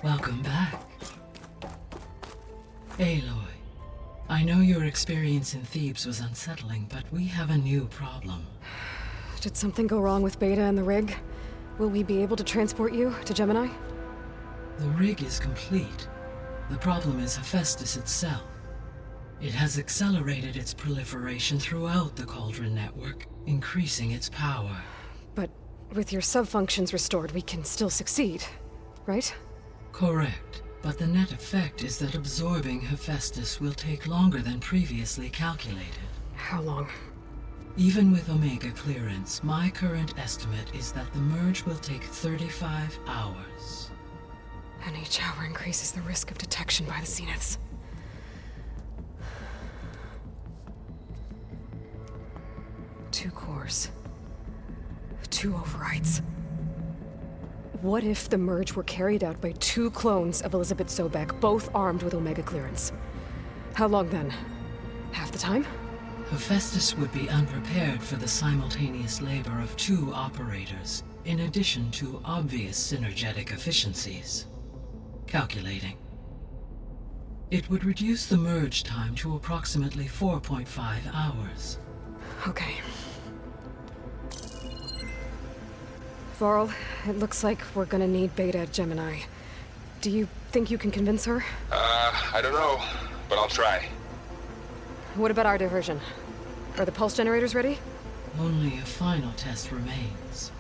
Welcome back. Aloy, I know your experience in Thebes was unsettling, but we have a new problem. Did something go wrong with Beta and the rig? Will we be able to transport you to Gemini? The rig is complete. The problem is Hephaestus itself. It has accelerated its proliferation throughout the Cauldron network, increasing its power. But with your sub-functions restored, we can still succeed, right? Correct, but the net effect is that absorbing Hephaestus will take longer than previously calculated. How long? Even with Omega clearance, my current estimate is that the merge will take 35 hours. And each hour increases the risk of detection by the Zeniths. 2 cores. 2 overrides. What if the merge were carried out by 2 clones of Elizabeth Sobek, both armed with Omega clearance? How long then? Half the time? Hephaestus would be unprepared for the simultaneous labor of 2 operators, in addition to obvious synergetic efficiencies. Calculating. It would reduce the merge time to approximately 4.5 hours. Okay. Varl, it looks like we're gonna need Beta at Gemini. Do you think you can convince her? I don't know, but I'll try. What about our diversion? Are the pulse generators ready? Only a final test remains.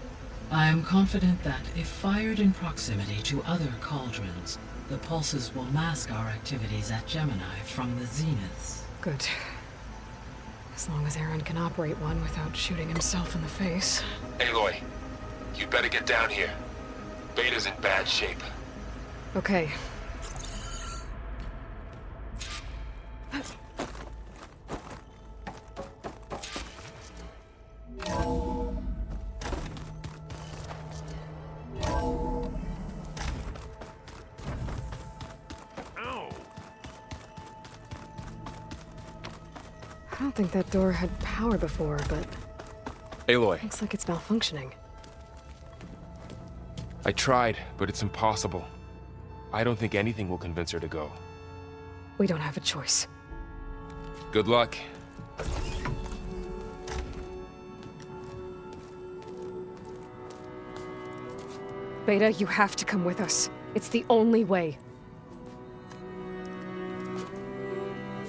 I am confident that if fired in proximity to other cauldrons, the pulses will mask our activities at Gemini from the Zeniths. Good. As long as Aaron can operate one without shooting himself in the face. Aloy, you better get down here. Beta's in bad shape. Okay. I don't think that door had power before, but Aloy, looks like it's malfunctioning. I tried, but it's impossible. I don't think anything will convince her to go. We don't have a choice. Good luck. Beta, you have to come with us. It's the only way.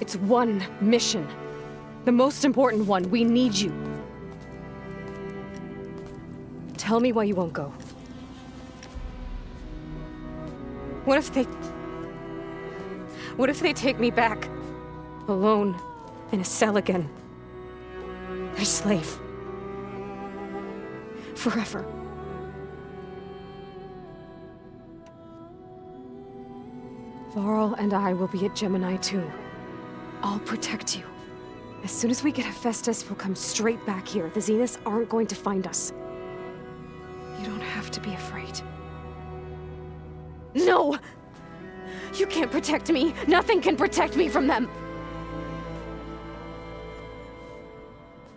It's one mission. The most important one. We need you. Tell me why you won't go. What if they take me back? Alone, in a cell again. Their slave. Forever. Varl and I will be at Gemini too. I'll protect you. As soon as we get Hephaestus, we'll come straight back here. The Zeniths aren't going to find us. You don't have to be afraid. No! You can't protect me. Nothing can protect me from them.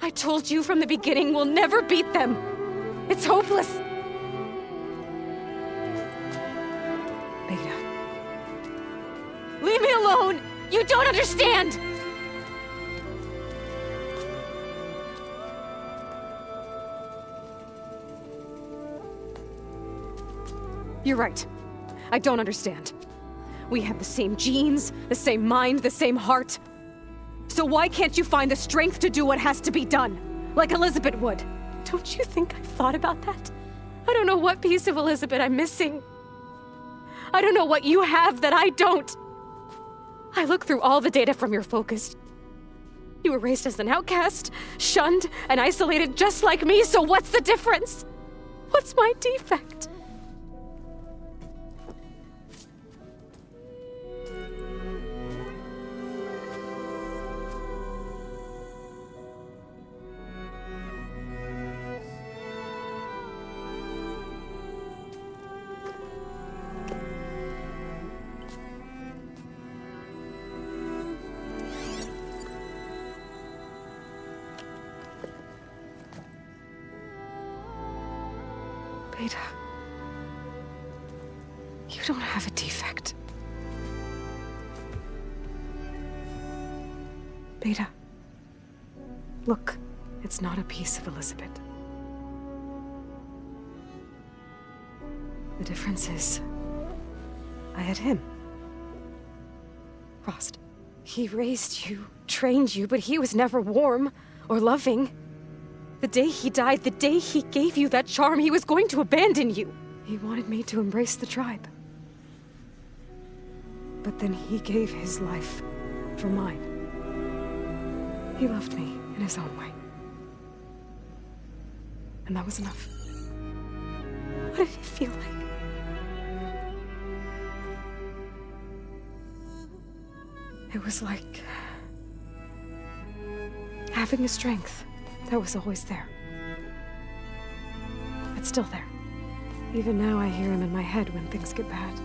I told you from the beginning we'll never beat them. It's hopeless. Beta. Leave me alone! You don't understand! You're right. I don't understand. We have the same genes, the same mind, the same heart. So why can't you find the strength to do what has to be done? Like Elizabeth would. Don't you think I've thought about that? I don't know what piece of Elizabeth I'm missing. I don't know what you have that I don't. I look through all the data from your focus. You were raised as an outcast, shunned, and isolated just like me, so what's the difference? What's my defect? Beta. You don't have a defect. Beta. Look, it's not a piece of Elizabeth. The difference is, I had him. Frost. He raised you, trained you, but he was never warm or loving. The day he died, the day he gave you that charm, he was going to abandon you. He wanted me to embrace the tribe. But then he gave his life for mine. He loved me in his own way. And that was enough. What did it feel like? It was like having a strength that was always there. It's still there. Even now I hear him in my head when things get bad.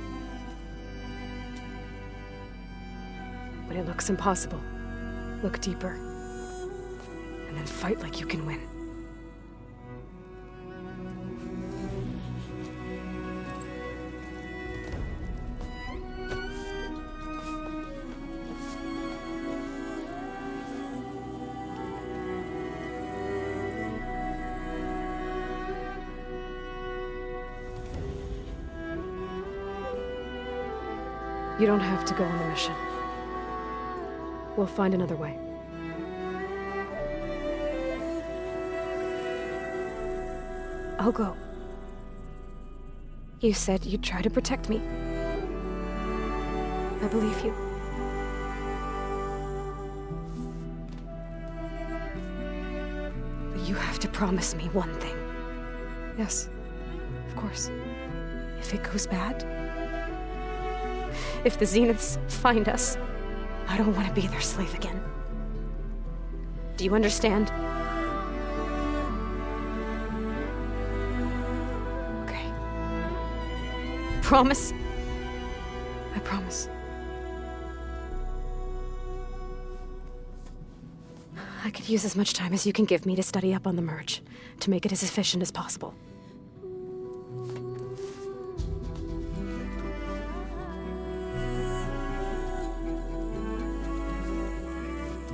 When it looks impossible, look deeper. And then fight like you can win. You don't have to go on the mission. We'll find another way. I'll go. You said you'd try to protect me. I believe you. But you have to promise me one thing. Yes, of course. If it goes bad, if the Zeniths find us, I don't want to be their slave again. Do you understand? Okay. Promise? I promise. I could use as much time as you can give me to study up on the merge, to make it as efficient as possible.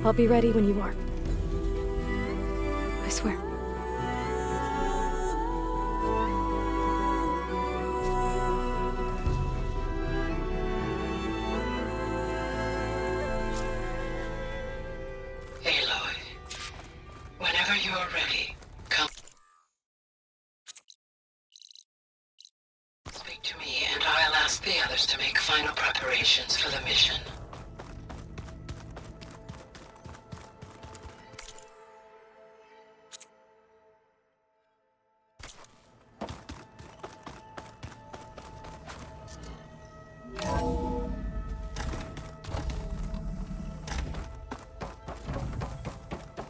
I'll be ready when you are. I swear. Aloy, whenever you're ready, come. Speak to me, and I'll ask the others to make final preparations for the mission.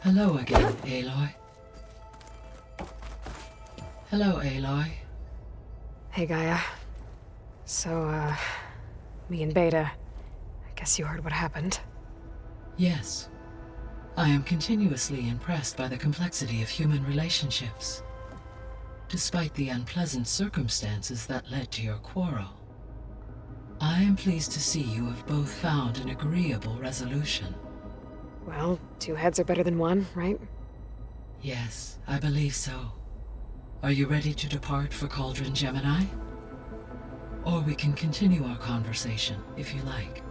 Hello again, Aloy. Hello, Aloy. Hey, Gaia. So, me and Beta, I guess you heard what happened. Yes. I am continuously impressed by the complexity of human relationships. Despite the unpleasant circumstances that led to your quarrel, I am pleased to see you have both found an agreeable resolution. Well, two heads are better than one, right? Yes, I believe so. Are you ready to depart for Cauldron, Gemini? Or we can continue our conversation, if you like.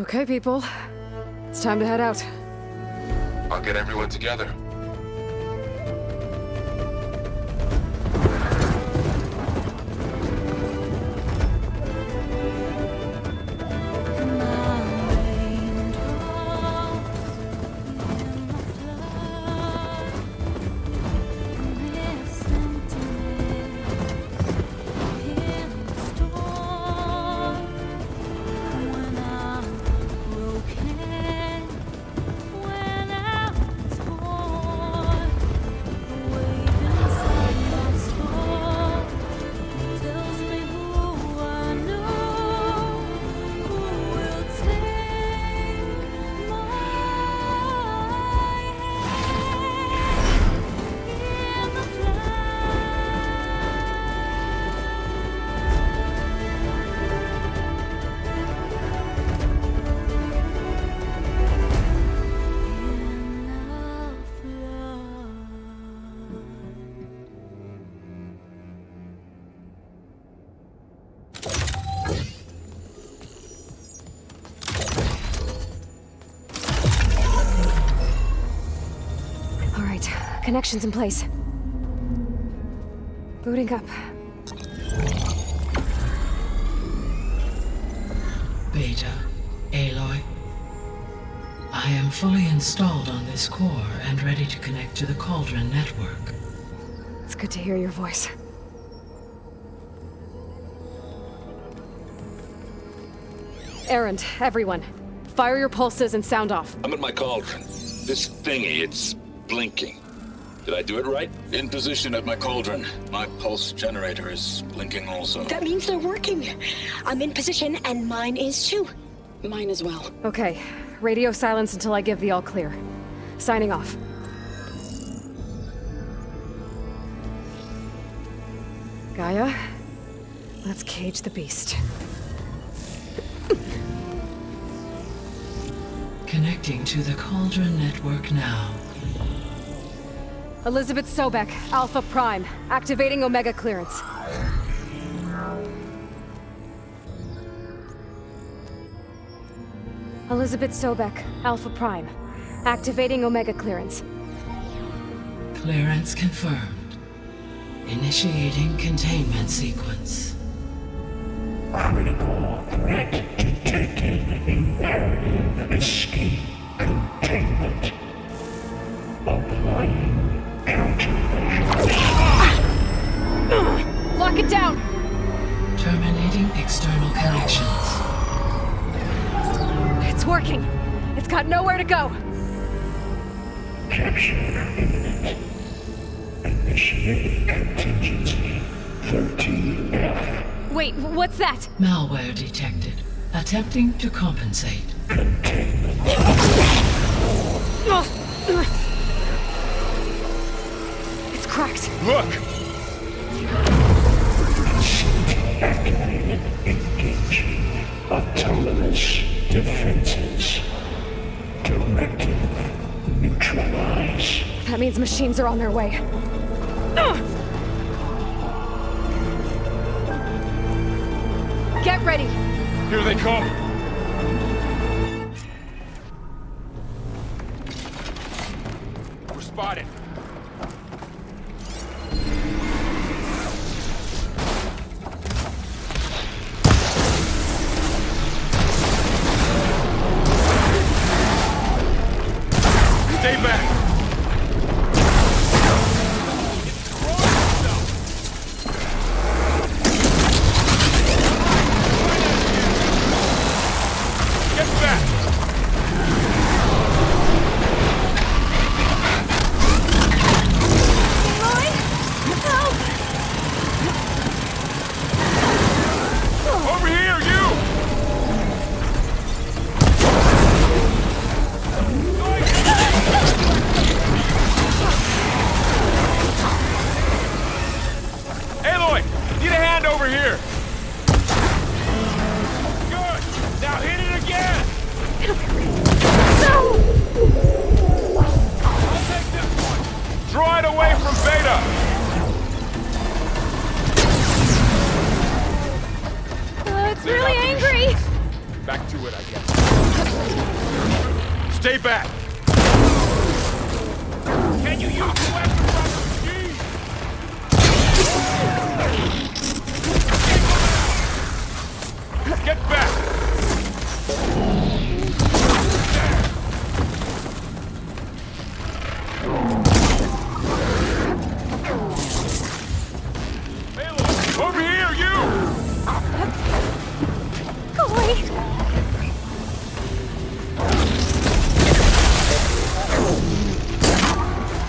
Okay, people. It's time to head out. I'll get everyone together. Connection's in place. Booting up. Beta, Aloy. I am fully installed on this core and ready to connect to the Cauldron network. It's good to hear your voice. Errand, everyone. Fire your pulses and sound off. I'm at my Cauldron. This thingy, it's blinking. Did I do it right? In position at my Cauldron. My pulse generator is blinking also. That means they're working. I'm in position, and mine is too. Mine as well. Okay. Radio silence until I give the all clear. Signing off. Gaia, let's cage the beast. Connecting to the Cauldron network now. Elizabeth Sobek, Alpha Prime, activating Omega clearance. Elizabeth Sobek, Alpha Prime, activating Omega clearance. Clearance confirmed. Initiating containment sequence. Critical threat detected. Imperative escape containment. Applying countermeasures. Lock it down! Terminating external connections. It's working. It's got nowhere to go. Capture imminent. Initiate contingency 13F. Wait, what's that? Malware detected. Attempting to compensate. Containment. It's cracked. Look! Facility activated. Engaging autonomous defenses. Directive neutralize. That means machines are on their way. Get ready! Here they come! We're spotted. Stay back! Get back! Over here, you! Aloy, need a hand over here. Good. Now hit it again. I'll take this one. Draw it away from Beta. It's really angry! Back to it, I guess. Stay back. Can you use the weapon properly? Get back! Aloy, over here, you! Go away!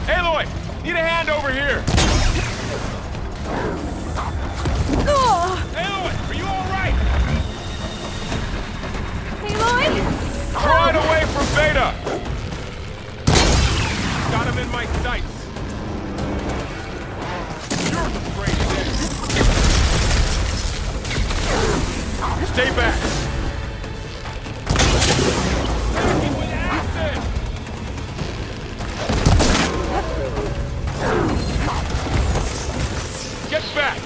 Aloy, need a hand over here! Oh! Aloy, are you all right? Aloy! Draw it away from Beta! Got him in my sights. You're the brave dead. Stay back. Attacking with acid. Get back.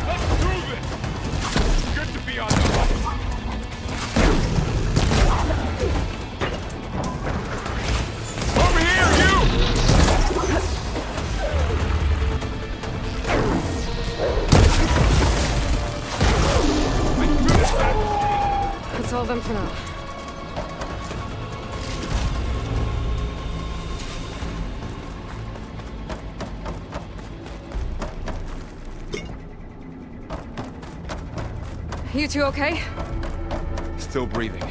Let's prove it. Good to be on the hunt. Over here! them for now. You two okay? Still breathing.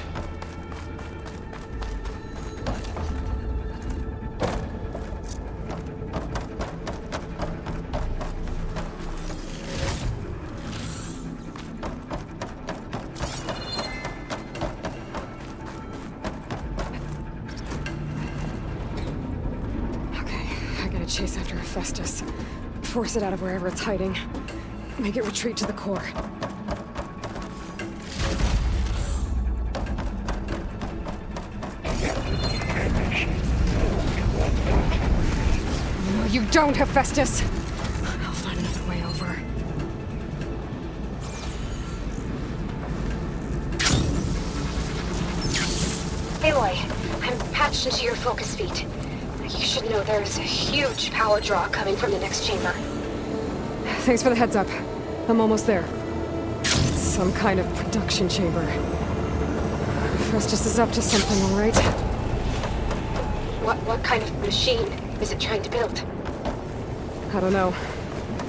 Chase after Hephaestus. Force it out of wherever it's hiding. Make it retreat to the core. No, you don't, Hephaestus! I'll find another way over. Aloy, I'm patched into your focus feed. You should know there's a huge power draw coming from the next chamber. Thanks for the heads up. I'm almost there. It's some kind of production chamber. Festus is up to something, all right? What kind of machine is it trying to build? I don't know,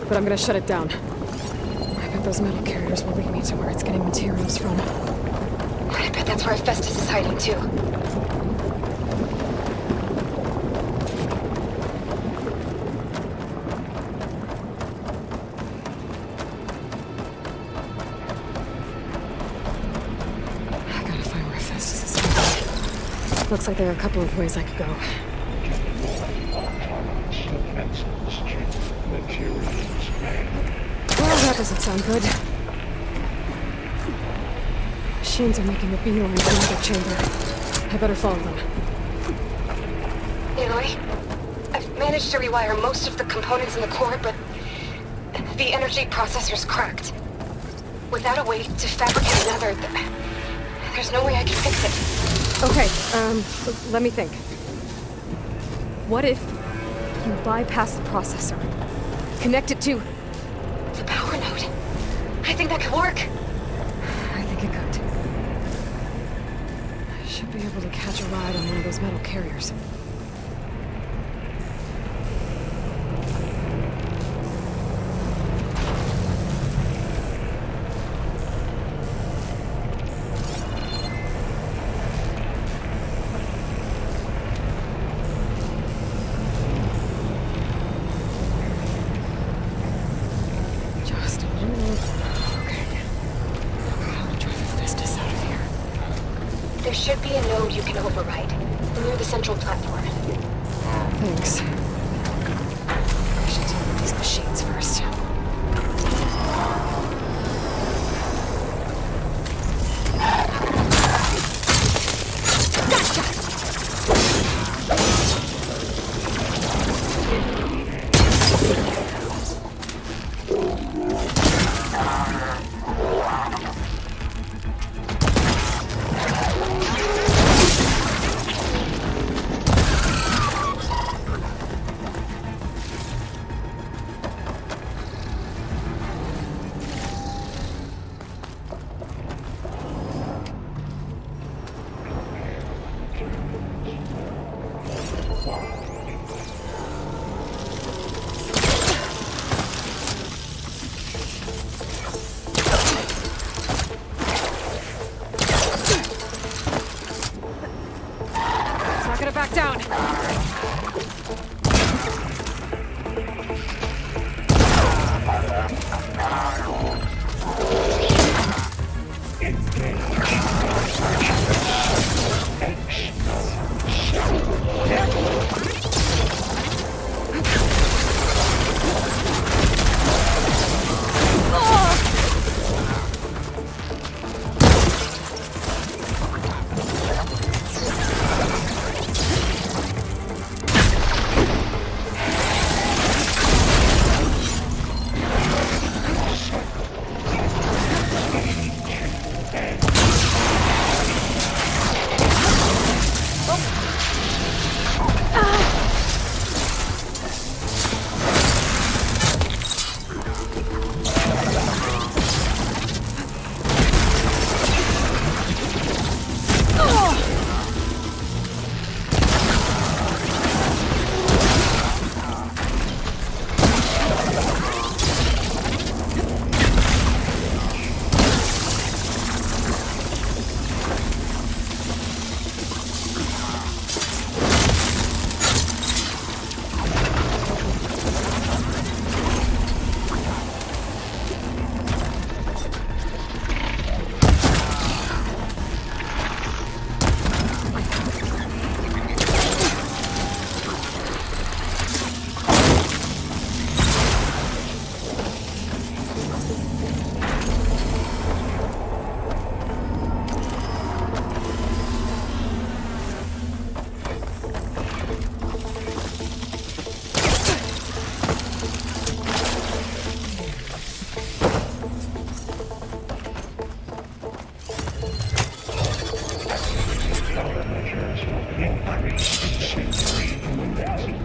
but I'm gonna shut it down. I bet those metal carriers will lead me to where it's getting materials from. I bet that's where Festus is hiding too. Looks like there are a couple of ways I could go. Well, that doesn't sound good. Machines are making a beeline for another chamber. I better follow them. Aloy, I've managed to rewire most of the components in the core, but the energy processor's cracked. Without a way to fabricate another, there's no way I can fix it. Okay, let me think. What if you bypass the processor? Connect it to the power node. I think that could work. I think it could. I should be able to catch a ride on one of those metal carriers. There should be a node you can override, near the central platform. Thanks. I should deal with these machines first.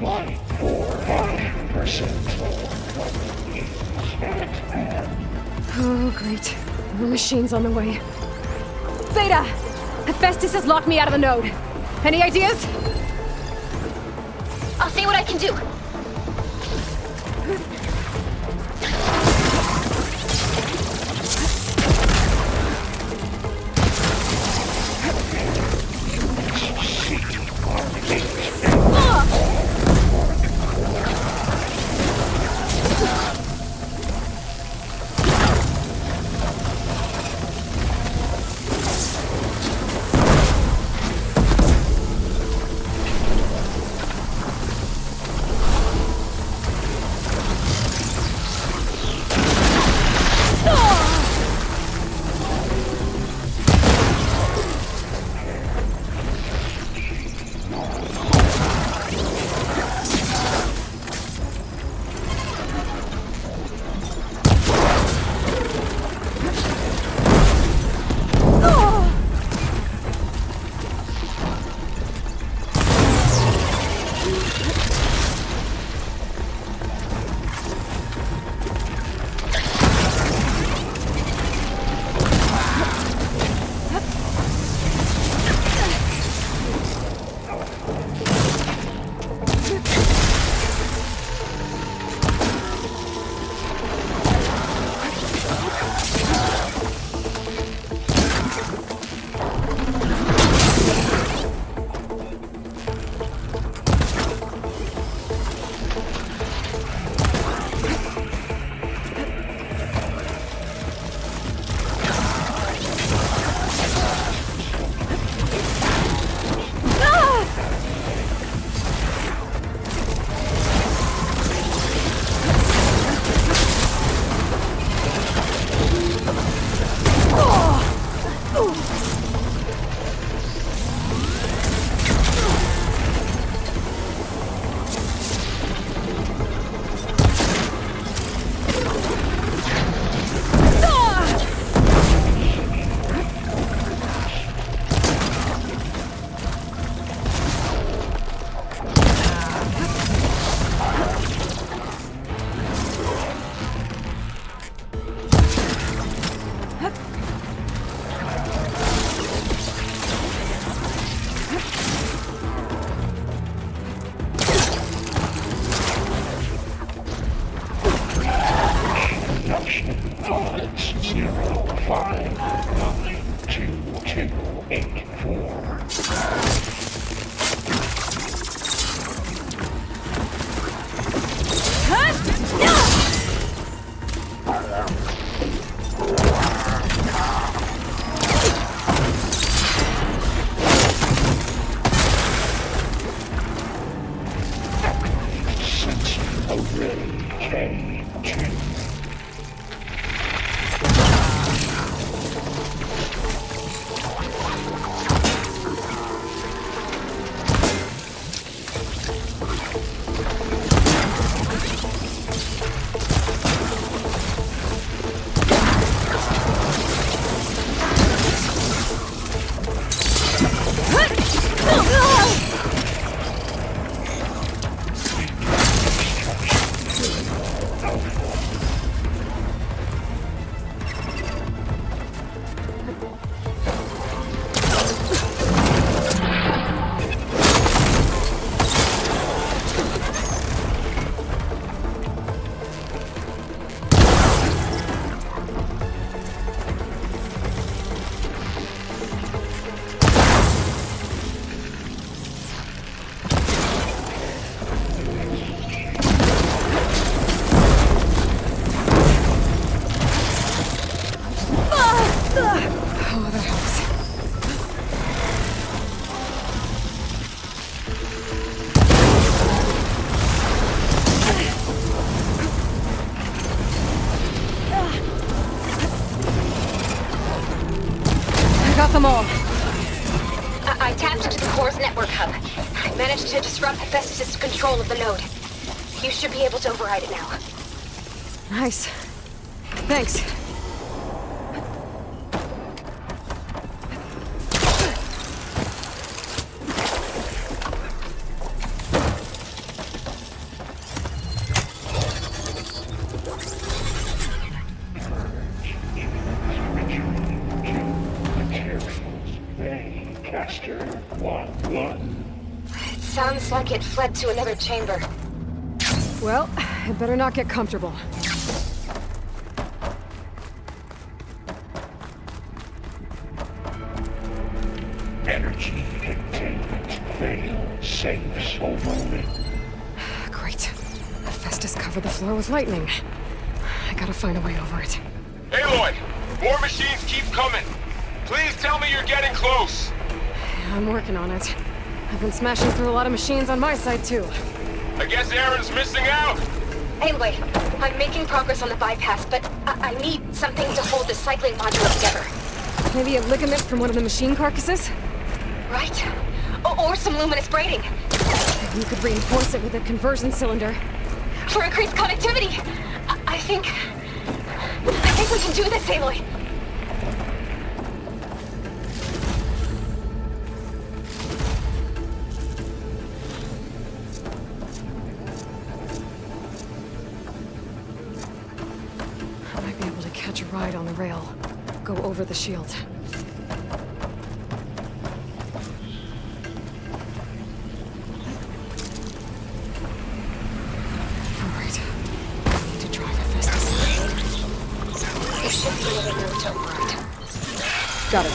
like 400% full. Oh, great. The machine's on the way. Beta! Hephaestus has locked me out of the node. Any ideas? I'll see what I can do. Odds 0592284. Them all. I tapped into the core's network hub. I managed to disrupt Hephaestus' control of the node. You should be able to override it now. Nice. Thanks. it fled to another chamber. Well, it better not get comfortable. Energy containment failed. Safe overloaded. Great. Festus covered the floor with lightning. I gotta find a way over it. Aloy! More machines keep coming! Please tell me you're getting close! I'm working on it. I've been smashing through a lot of machines on my side, too. I guess Aaron's missing out! Anyway, I'm making progress on the bypass, but I need something to hold the cycling module together. Maybe a ligament from one of the machine carcasses? Right? Or some luminous braiding. Maybe you could reinforce it with a conversion cylinder. For increased connectivity. I think we can do this, Aloy. I might be able to catch a ride on the rail. Go over the shield. Alright. I need to drive a Festus. There should be another node to override. Got it.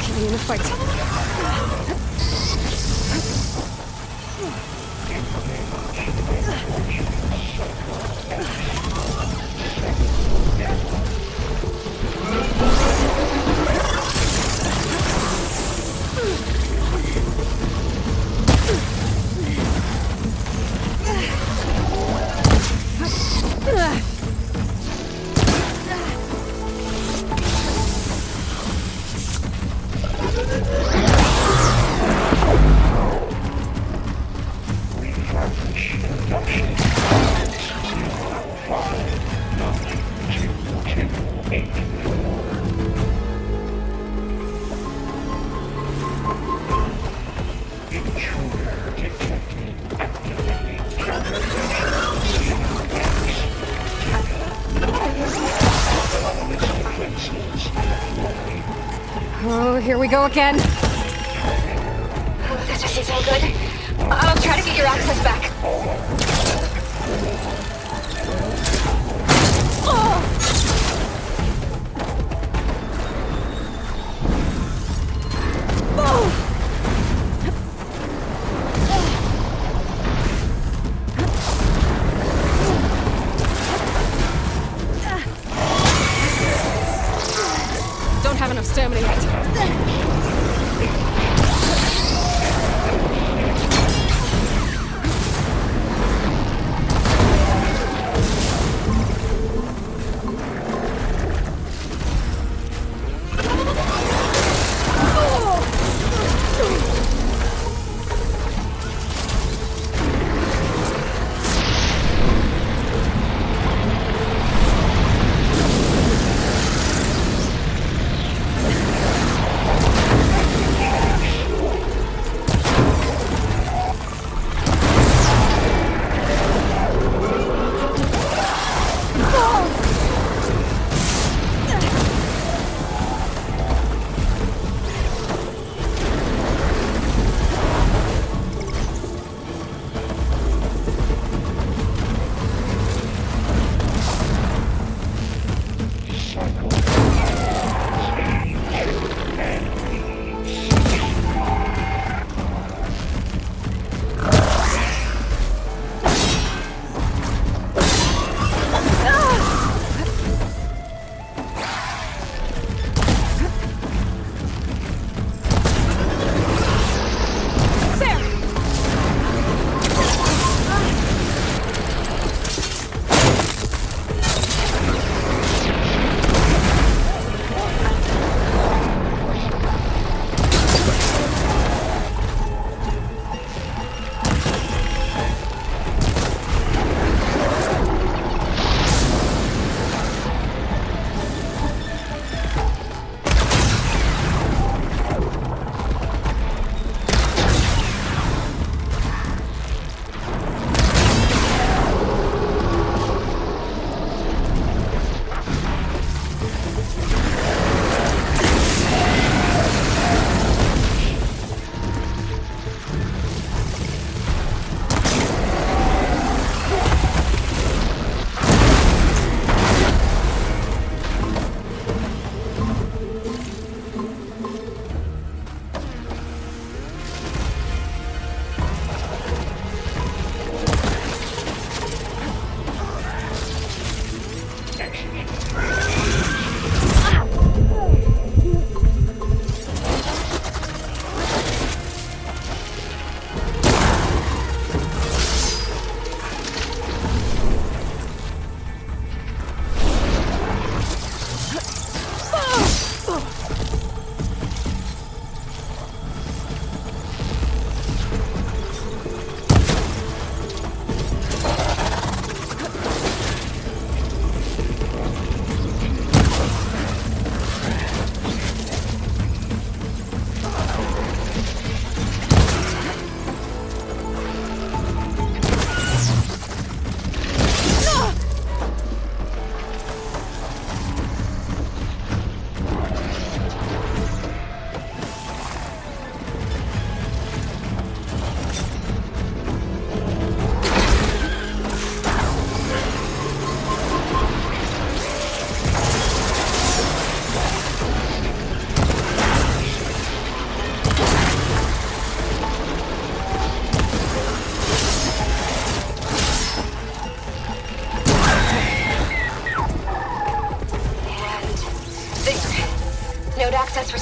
Keep me in the fight. Refurbish production. 059228. Intruder detected. Activating Oh, here we go again. Oh, this doesn't sound good. I'll try to get your access back. Don't have enough stamina yet.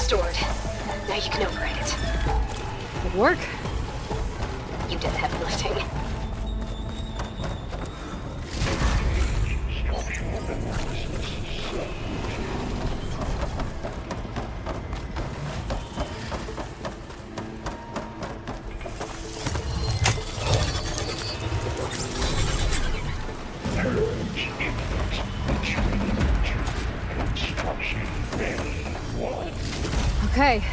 restored. Now you can override it. Good work. You did the heavy lifting. Structural analysis. Purge imminent. Retreating to construction bay 1. Okay.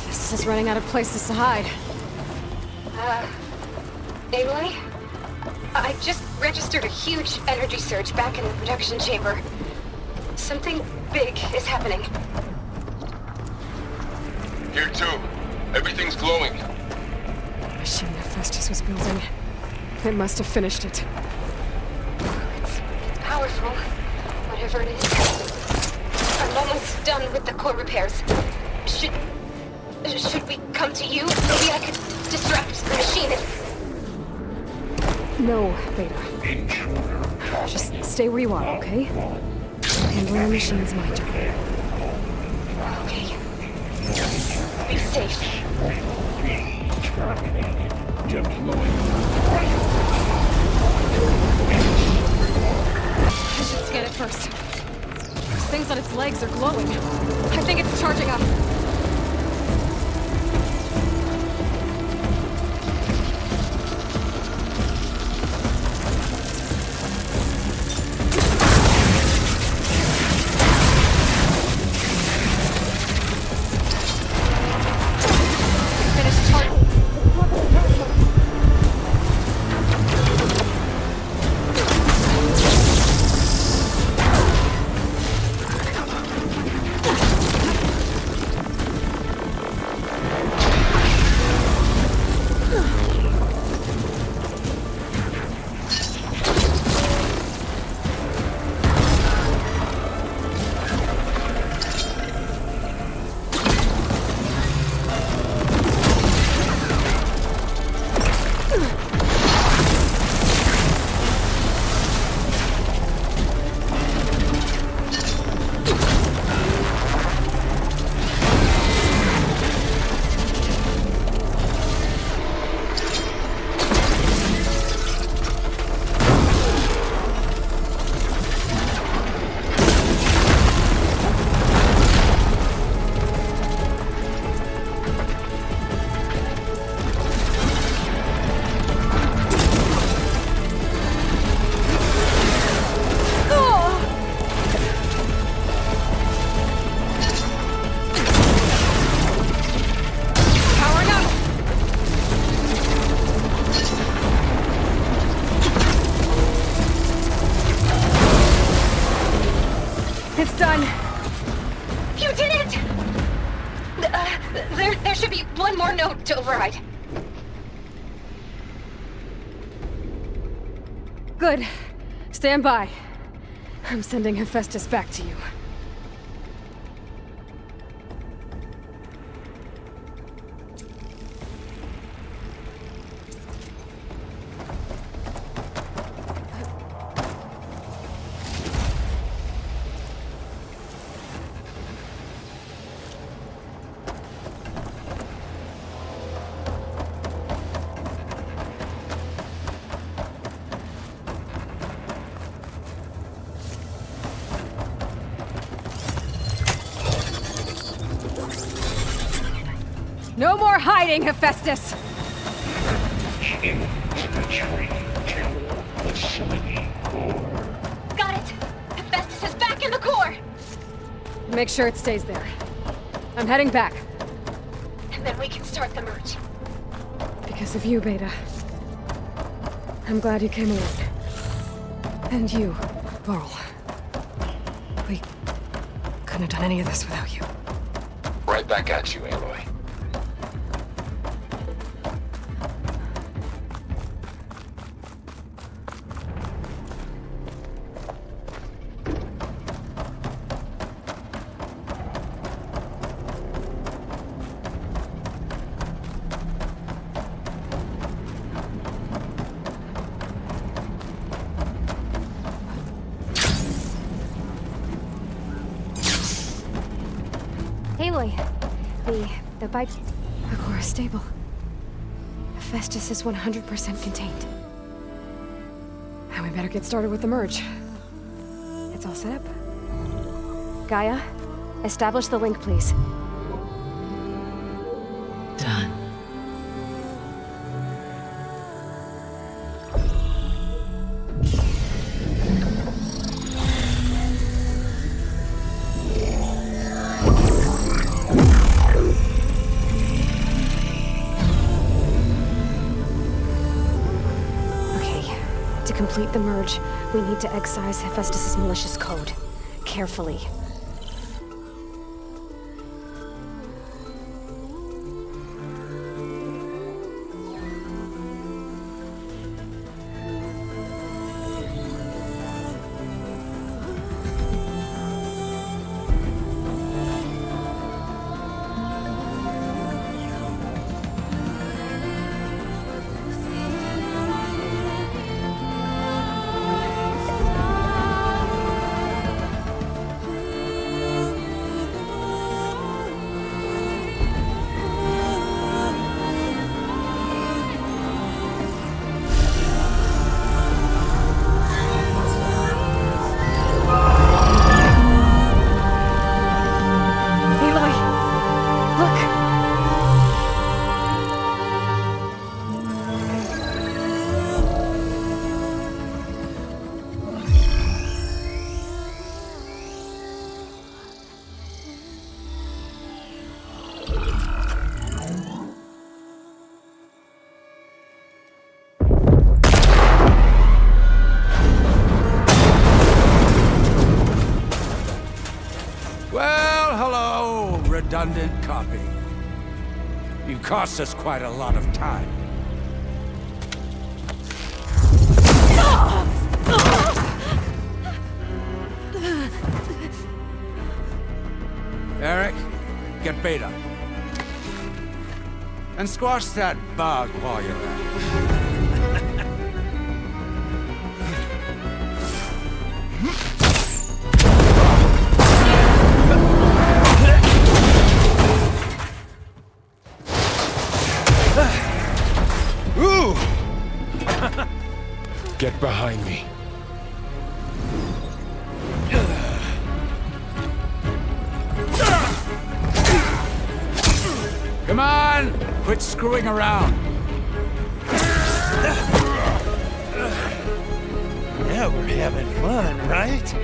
This is running out of places to hide. Aloy? I just registered a huge energy surge back in the production chamber. Something big is happening. Here too. Everything's glowing. The machine Hephaestus was building. It must have finished it. It's powerful, whatever it is. I'm almost done with the core repairs. Should we come to you? Maybe I could distract the machine and... No, Beta. Intruder target. Just stay where you are, okay? Handling the machine's my job. Okay. Be safe. Terminated. Deploying. I should scan it first. Those things on its legs are glowing. I think it's charging up. Finished charging. It's done. You did it! There should be one more node to override. Good. Stand by. I'm sending Hephaestus back to you. No more hiding, Hephaestus! Imminent retreat to facility core. Got it! Hephaestus is back in the core! Make sure it stays there. I'm heading back. And then we can start the merge. Because of you, Beta. I'm glad you came along. And you, Varl. We couldn't have done any of this without you. Right back at you, Aloy. Finally! The bike's... The core is stable. Hephaestus is 100% contained. And we better get started with the merge. It's all set up. Gaia, establish the link, please. Done. To complete the merge, we need to excise Hephaestus' malicious code. Carefully. Redundant copy. You cost us quite a lot of time. Eric, get Beta. And squash that bug while you're at it. Get behind me. Come on! Quit screwing around. Yeah, we're having fun, right?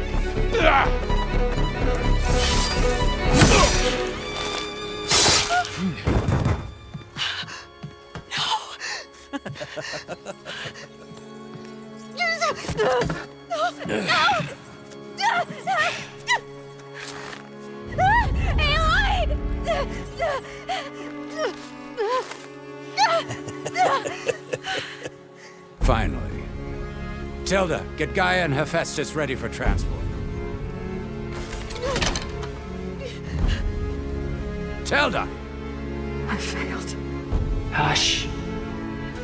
Finally. Tilda, get Gaia and Hephaestus ready for transport. Tilda! I failed. Hush.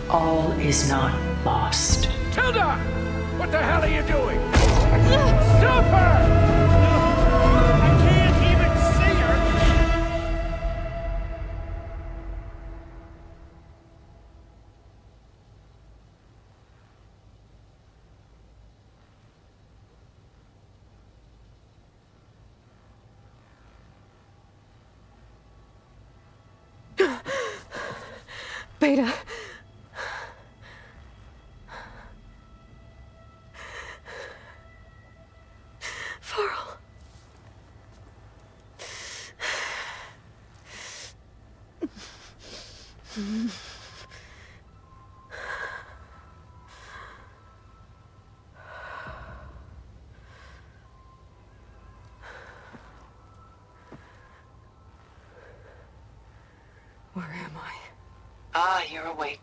All is not lost. Tilda! What the hell are you doing? Stop her! I can't even see her! Beta. Farrell. Where am I? Ah, you're awake.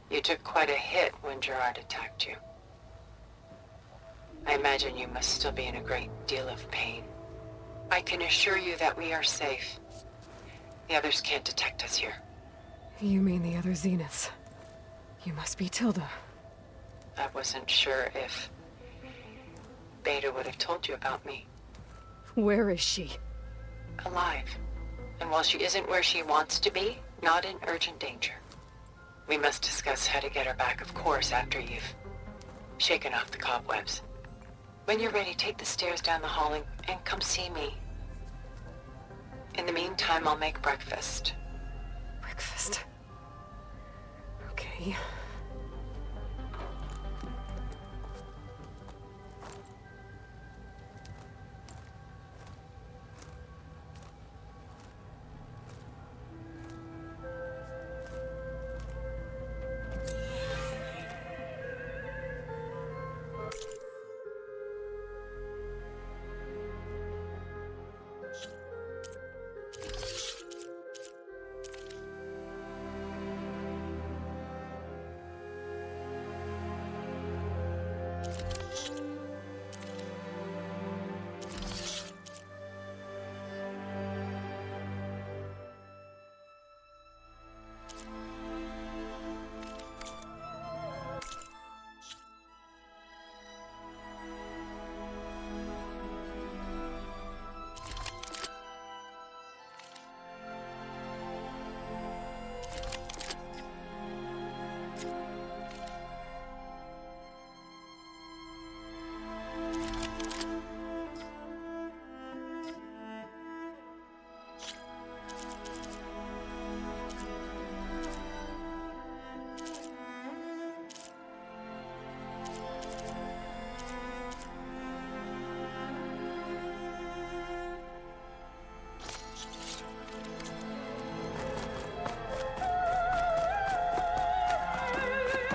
You took quite a hit when Gerard attacked you. I imagine you must still be in a great deal of pain. I can assure you that we are safe. The others can't detect us here. You mean the other Zeniths? You must be Tilda. I wasn't sure if Beta would have told you about me. Where is she? alive. And while she isn't where she wants to be, not in urgent danger. We must discuss how to get her back, of course, after you've shaken off the cobwebs. When you're ready, take the stairs down the hall and come see me. In the meantime, I'll make breakfast. Breakfast. Okay.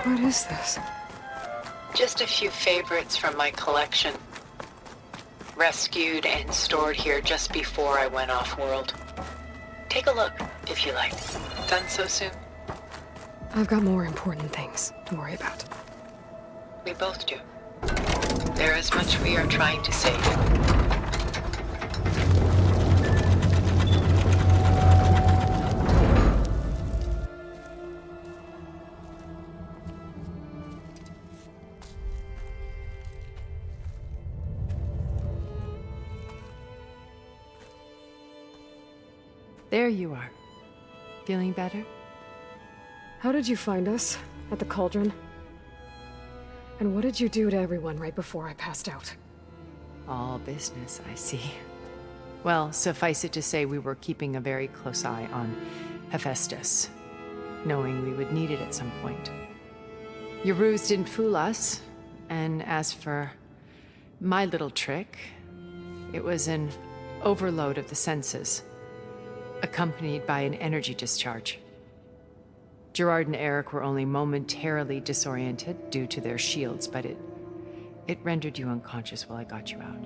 What is this? Just a few favorites from my collection. Rescued and stored here just before I went off-world. Take a look, if you like. Done so soon? I've got more important things to worry about. We both do. There is much we are trying to save. There you are. Feeling better? How did you find us? At the Cauldron? And what did you do to everyone right before I passed out? All business, I see. Well, suffice it to say we were keeping a very close eye on Hephaestus, knowing we would need it at some point. Your ruse didn't fool us, and as for my little trick, it was an overload of the senses, accompanied by an energy discharge. Gerard and Eric were only momentarily disoriented due to their shields, but it rendered you unconscious while I got you out.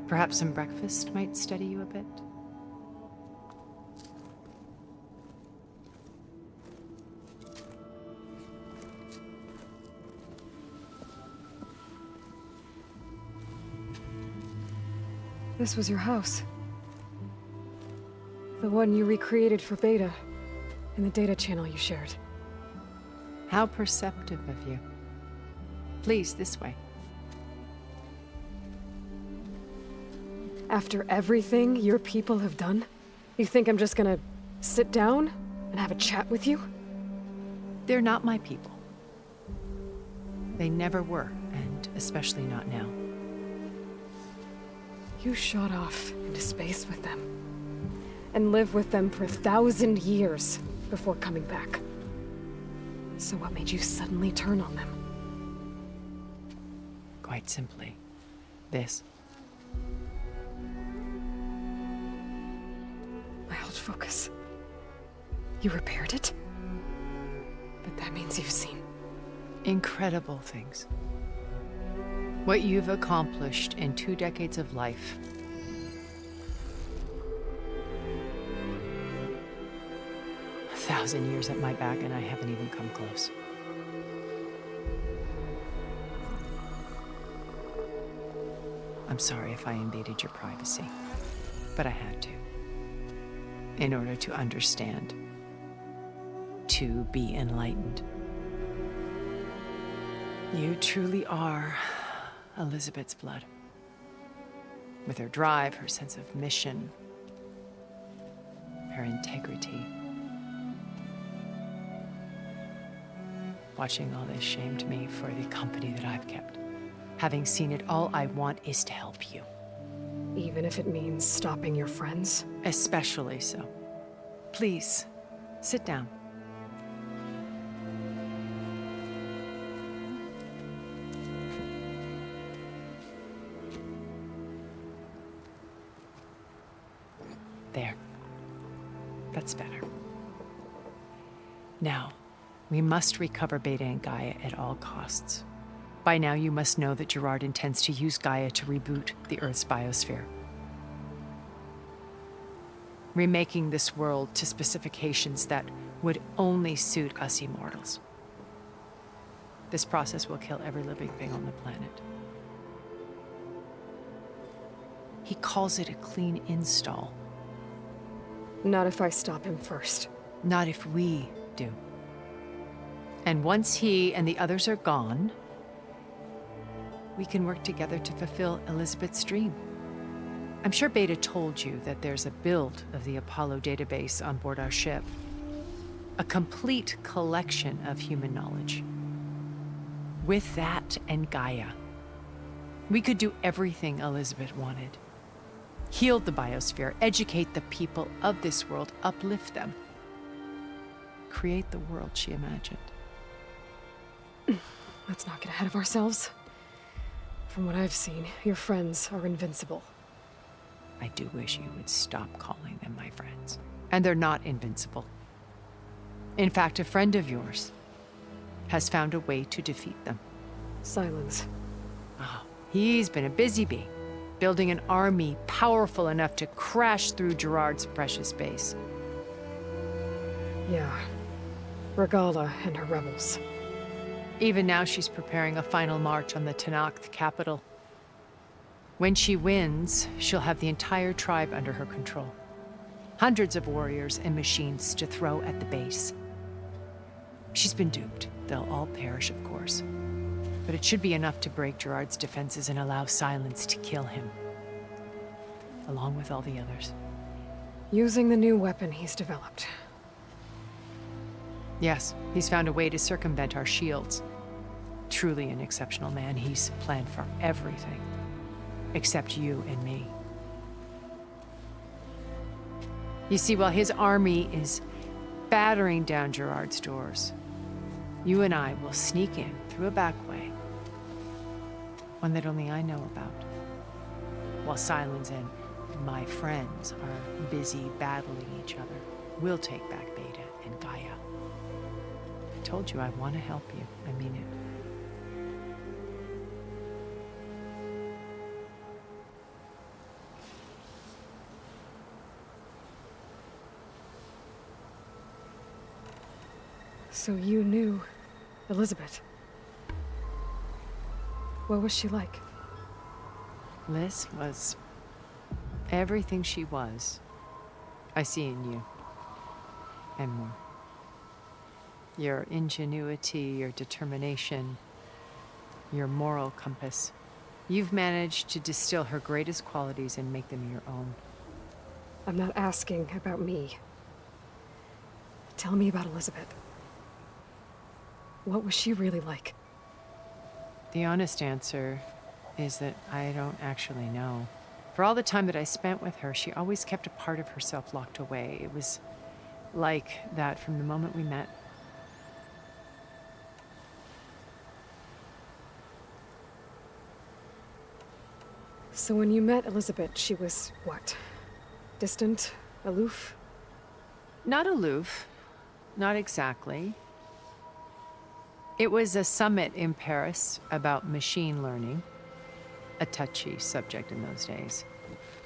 Perhaps some breakfast might steady you a bit? This was your house. The one you recreated for Beta, in the data channel you shared. How perceptive of you. Please, this way. After everything your people have done, you think I'm just gonna sit down and have a chat with you? They're not my people. They never were, and especially not now. You shot off into space with them, and lived with them for 1,000 years before coming back. So what made you suddenly turn on them? Quite simply, this. My old focus. You repaired it? But that means you've seen Incredible things. What you've accomplished in 2 decades of life. A 1,000 years at my back and I haven't even come close. I'm sorry if I invaded your privacy, but I had to. In order to understand. To be enlightened. You truly are Elizabeth's blood. With her drive, her sense of mission, her integrity. Watching all this shamed me for the company that I've kept. Having seen it, all I want is to help you. Even if it means stopping your friends? Especially so. Please, sit down. There. That's better. Now, we must recover Beta and Gaia at all costs. By now, you must know that Gerard intends to use Gaia to reboot the Earth's biosphere. Remaking this world to specifications that would only suit us immortals. This process will kill every living thing on the planet. He calls it a clean install. Not if I stop him first. Not if we do. And once he and the others are gone, we can work together to fulfill Elizabeth's dream. I'm sure Beta told you that there's a build of the Apollo database on board our ship. A complete collection of human knowledge. With that and Gaia, we could do everything Elizabeth wanted. Heal the biosphere, educate the people of this world, uplift them. Create the world she imagined. Let's not get ahead of ourselves. From what I've seen, your friends are invincible. I do wish you would stop calling them my friends. And they're not invincible. In fact, a friend of yours has found a way to defeat them. Silence. Oh, he's been a busy bee, building an army powerful enough to crash through Gerard's precious base. Yeah. Regala and her rebels. Even now, she's preparing a final march on the Tenakth capital. When she wins, she'll have the entire tribe under her control. Hundreds of warriors and machines to throw at the base. She's been duped. They'll all perish, of course. But it should be enough to break Gerard's defenses and allow Silence to kill him. Along with all the others. Using the new weapon he's developed. Yes, he's found a way to circumvent our shields. Truly an exceptional man. He's planned for everything. Except you and me. You see, while his army is battering down Gerard's doors, you and I will sneak in through a back way. One that only I know about. While Silence and my friends are busy battling each other, we'll take back Beta and Gaia. I told you I want to help you. I mean it. So you knew Elizabeth. What was she like? Liz was everything she was. I see in you. And more. Your ingenuity, your determination, your moral compass. You've managed to distill her greatest qualities and make them your own. I'm not asking about me. Tell me about Elizabeth. What was she really like? The honest answer is that I don't actually know. For all the time that I spent with her, she always kept a part of herself locked away. It was like that from the moment we met. So when you met Elizabeth, she was what? Distant? Aloof? Not aloof. Not exactly. It was a summit in Paris about machine learning, a touchy subject in those days,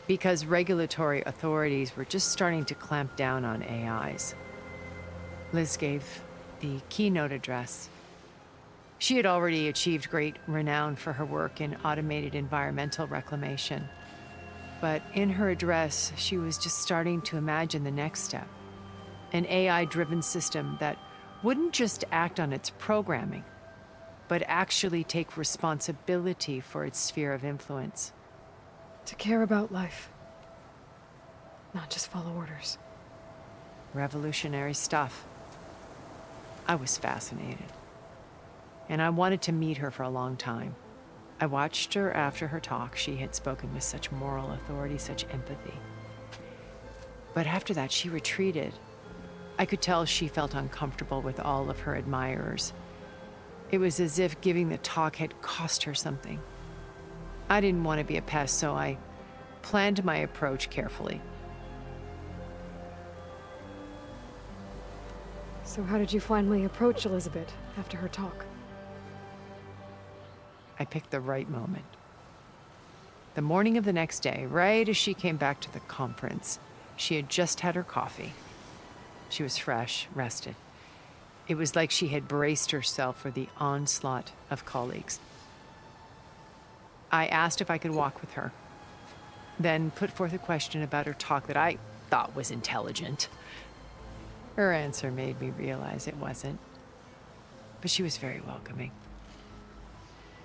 because regulatory authorities were just starting to clamp down on AIs. Liz gave the keynote address. She had already achieved great renown for her work in automated environmental reclamation. But in her address, she was just starting to imagine the next step, an AI-driven system that wouldn't just act on its programming, but actually take responsibility for its sphere of influence. To care about life. Not just follow orders. Revolutionary stuff. I was fascinated. And I wanted to meet her for a long time. I watched her after her talk. She had spoken with such moral authority, such empathy. But after that, she retreated. I could tell she felt uncomfortable with all of her admirers. It was as if giving the talk had cost her something. I didn't want to be a pest, so I planned my approach carefully. So how did you finally approach Elizabeth after her talk? I picked the right moment. The morning of the next day, right as she came back to the conference, she had just had her coffee. She was fresh, rested. It was like she had braced herself for the onslaught of colleagues. I asked if I could walk with her, then put forth a question about her talk that I thought was intelligent. Her answer made me realize it wasn't, but she was very welcoming.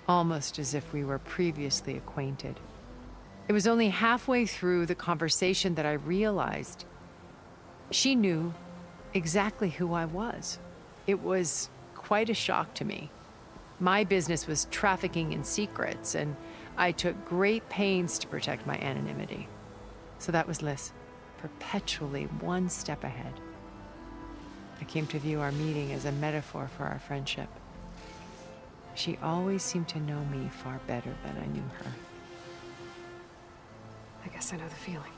Almost as if we were previously acquainted. It was only halfway through the conversation that I realized she knew exactly who I was. It was quite a shock to me. My business was trafficking in secrets, and I took great pains to protect my anonymity. So that was Liz, perpetually one step ahead. I came to view our meeting as a metaphor for our friendship. She always seemed to know me far better than I knew her. I guess I know the feeling.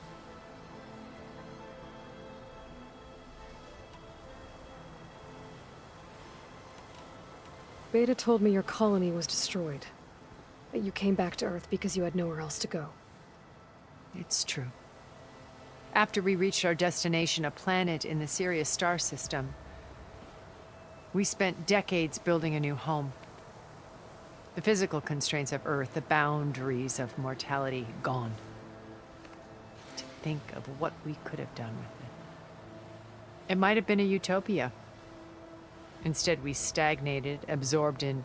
Beta told me your colony was destroyed. That you came back to Earth because you had nowhere else to go. It's true. After we reached our destination, a planet in the Sirius star system, we spent decades building a new home. The physical constraints of Earth, the boundaries of mortality, gone. To think of what we could have done with it. It might have been a utopia. Instead, we stagnated, absorbed in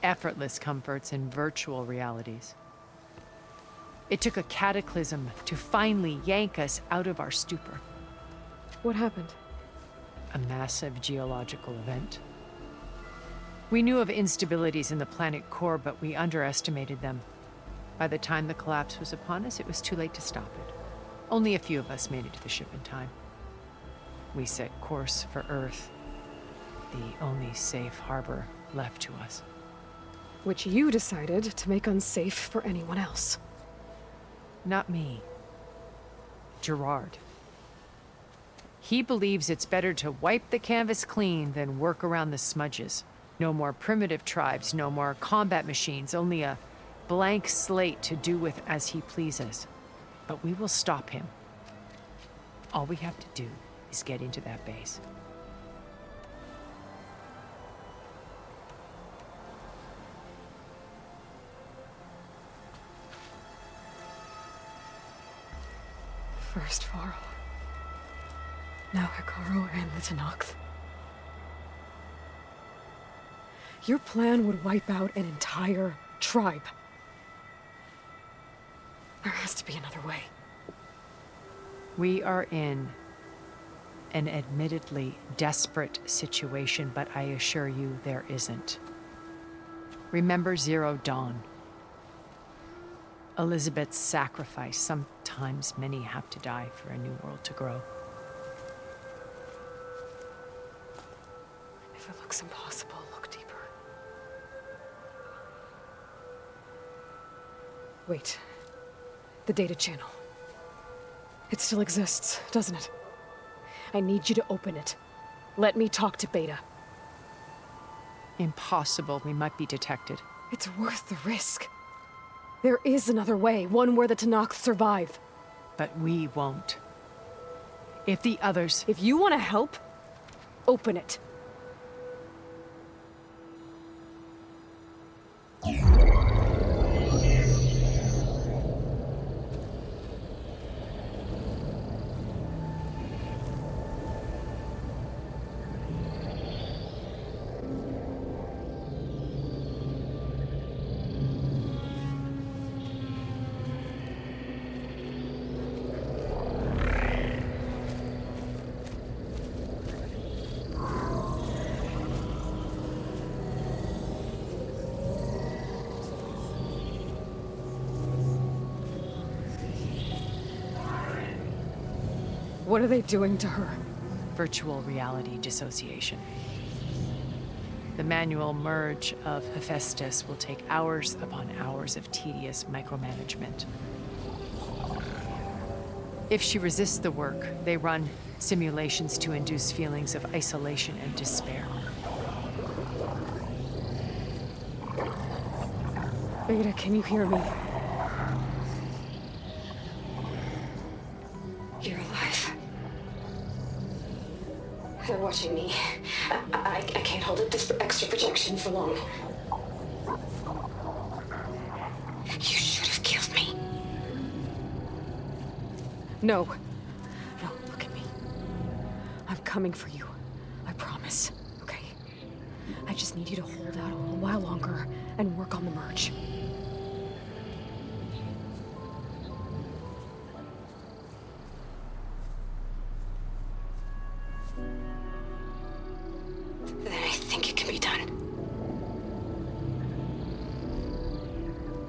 effortless comforts and virtual realities. It took a cataclysm to finally yank us out of our stupor. What happened? A massive geological event. We knew of instabilities in the planet core, but we underestimated them. By the time the collapse was upon us, it was too late to stop it. Only a few of us made it to the ship in time. We set course for Earth, the only safe harbor left to us. Which you decided to make unsafe for anyone else. Not me. Gerard. He believes it's better to wipe the canvas clean than work around the smudges. No more primitive tribes, no more combat machines, only a blank slate to do with as he pleases. But we will stop him. All we have to do is get into that base. First Varl. Now Hikaru and the Tenakth. Your plan would wipe out an entire tribe. There has to be another way. We are in an admittedly desperate situation, but I assure you there isn't. Remember Zero Dawn. Elizabeth's sacrifice. Sometimes many have to die for a new world to grow. If it looks impossible, look deeper. Wait. The data channel. It still exists, doesn't it? I need you to open it. Let me talk to Beta. Impossible. We might be detected. It's worth the risk. There is another way, one where the Tenakth survive. But we won't. If the others... If you want to help, open it. What are they doing to her? Virtual reality dissociation. The manual merge of Hephaestus will take hours upon hours of tedious micromanagement. If she resists the work, they run simulations to induce feelings of isolation and despair. Beta, can you hear me? You're alive. They're watching me. I can't hold up this extra projection for long. You should have killed me. No. No, look at me. I'm coming for you. I promise. Okay? I just need you to hold out a little while longer and work on the merge. Then I think it can be done.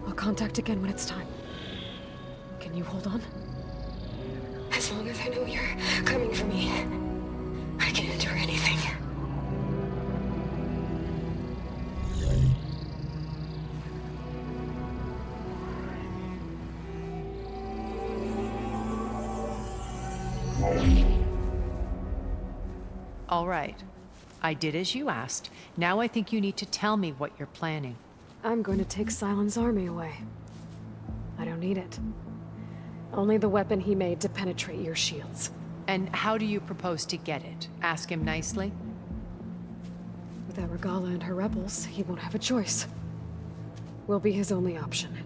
I'll contact again when it's time. Can you hold on? As long as I know you're coming for me, I can endure anything. All right. I did as you asked. Now I think you need to tell me what you're planning. I'm going to take Silent's army away. I don't need it. Only the weapon he made to penetrate your shields. And how do you propose to get it? Ask him nicely? Without Regala and her rebels, he won't have a choice. We'll be his only option.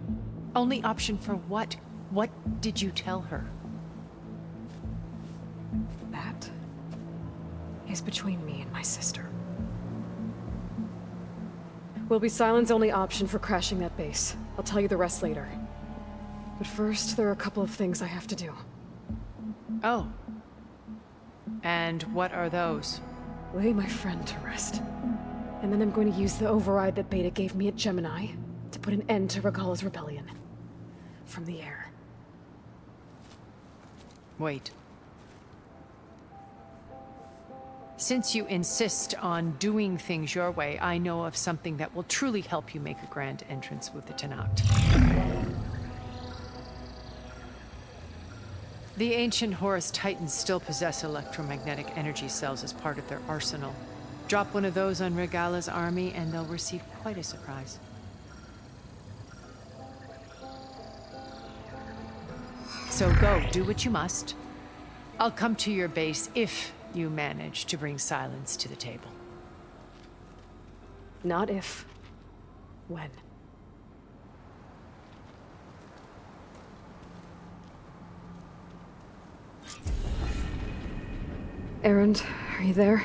Only option for what? What did you tell her? That is between me and my sister. Will be Silent's only option for crashing that base. I'll tell you the rest later. But first, there are a couple of things I have to do. Oh. And what are those? Lay my friend to rest. And then I'm going to use the override that Beta gave me at Gemini to put an end to Regala's rebellion. From the air. Wait. Since you insist on doing things your way, I know of something that will truly help you make a grand entrance with the Tenakth. The ancient Horus Titans still possess electromagnetic energy cells as part of their arsenal. Drop one of those on Regala's army and they'll receive quite a surprise. So go, do what you must. I'll come to your base if you manage to bring Silence to the table. Not if. When. Erend, are you there?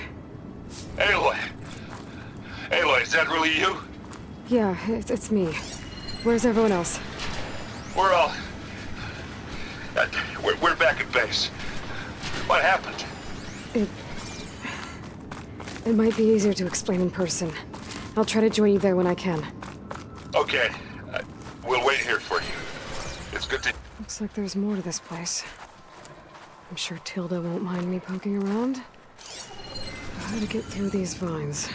Aloy! Aloy, is that really you? Yeah, it's me. Where's everyone else? We're all... we're back at base. What happened? It might be easier to explain in person. I'll try to join you there when I can. Okay. We'll wait here for you. It's good to... Looks like there's more to this place. I'm sure Tilda won't mind me poking around. How to get through these vines?